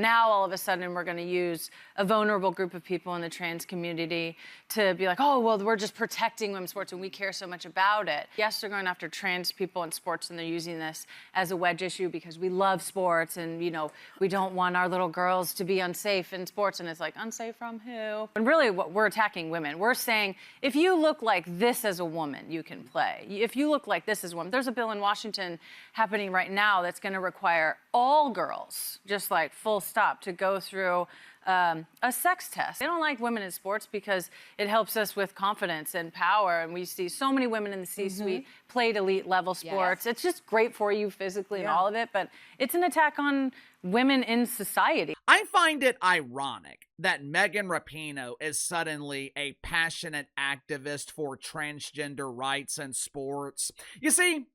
Now, all of a sudden, we're going to use a vulnerable group of people in the trans community to be like, oh, well, we're just protecting women's sports and we care so much about it. Yes, they're going after trans people in sports and they're using this as a wedge issue because we love sports and, you know, we don't want our little girls to be unsafe in sports. And it's like, unsafe from who? And really, what we're attacking women. We're saying, if you look like this as a woman, you can play. If you look like this as a woman, there's a bill in Washington happening right now that's going to require all girls, just like full stop, to go through a sex test. They don't like women in sports because it helps us with confidence and power. And we see so many women in the C-suite played elite level sports. Yes. It's just great for you physically and all of it, but it's an attack on women in society. I find it ironic that Megan Rapinoe is suddenly a passionate activist for transgender rights in sports. You see,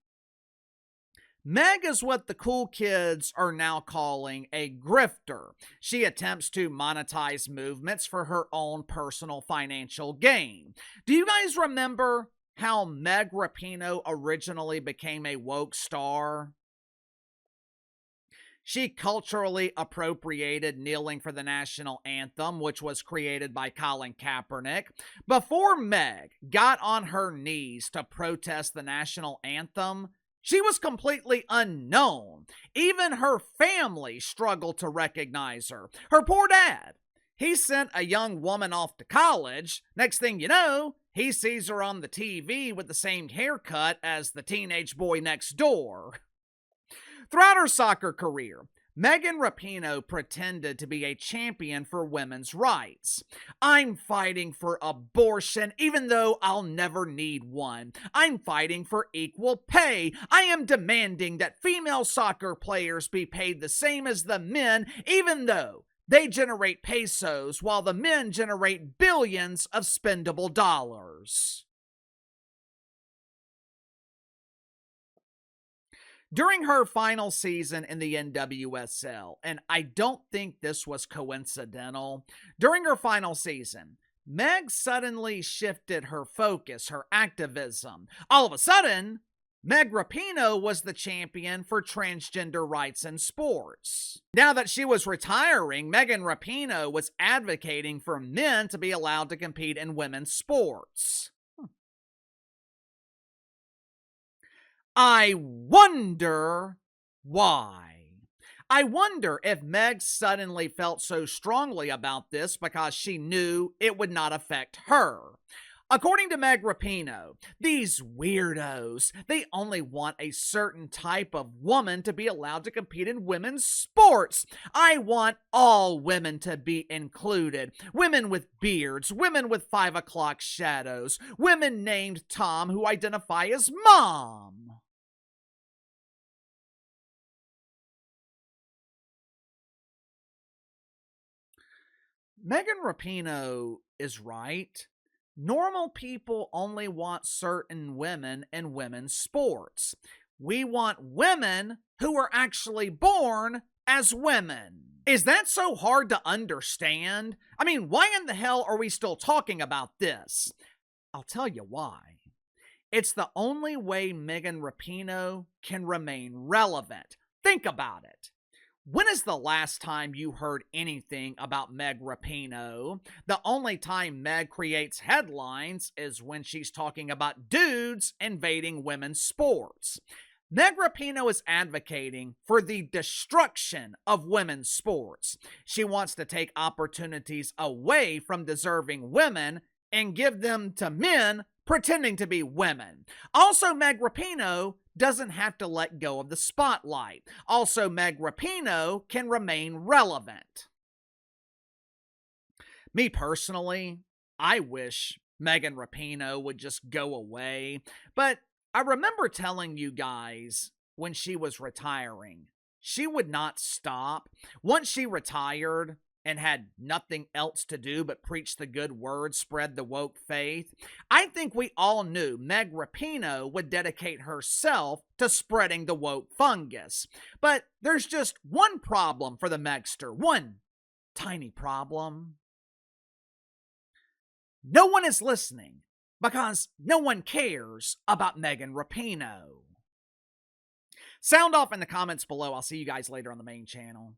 Meg is what the cool kids are now calling a grifter. She attempts to monetize movements for her own personal financial gain. Do you guys remember how Meg Rapinoe originally became a woke star? She culturally appropriated kneeling for the national anthem, which was created by Colin Kaepernick. Before Meg got on her knees to protest the national anthem, she was completely unknown. Even her family struggled to recognize her. Her poor dad. He sent a young woman off to college. Next thing you know, he sees her on the TV with the same haircut as the teenage boy next door. Throughout her soccer career, Megan Rapinoe pretended to be a champion for women's rights. I'm fighting for abortion even though I'll never need one. I'm fighting for equal pay. I am demanding that female soccer players be paid the same as the men even though they generate pesos while the men generate billions of spendable dollars. During her final season in the NWSL, and I don't think this was coincidental, during her final season, Meg suddenly shifted her focus, her activism. All of a sudden, Meg Rapinoe was the champion for transgender rights in sports. Now that she was retiring, Megan Rapinoe was advocating for men to be allowed to compete in women's sports. I wonder why. I wonder if Meg suddenly felt so strongly about this because she knew it would not affect her. According to Meg Rapinoe, these weirdos, they only want a certain type of woman to be allowed to compete in women's sports. I want all women to be included. Women with beards, women with 5 o'clock shadows, women named Tom who identify as mom. Megan Rapinoe is right. Normal people only want certain women in women's sports. We want women who are actually born as women. Is that so hard to understand? I mean, why in the hell are we still talking about this? I'll tell you why. It's the only way Megan Rapinoe can remain relevant. Think about it. When is the last time you heard anything about Meg Rapinoe? The only time Meg creates headlines is when she's talking about dudes invading women's sports. Meg Rapinoe is advocating for the destruction of women's sports. She wants to take opportunities away from deserving women and give them to men pretending to be women. Also, Meg Rapinoe doesn't have to let go of the spotlight. Also, Meg Rapinoe can remain relevant. Me personally, I wish Megan Rapinoe would just go away, but I remember telling you guys when she was retiring, she would not stop. Once she retired and had nothing else to do but preach the good word, spread the woke faith, I think we all knew Meg Rapinoe would dedicate herself to spreading the woke fungus. But there's just one problem for the Megster, one tiny problem. No one is listening because no one cares about Megan Rapinoe. Sound off in the comments below. I'll see you guys later on the main channel.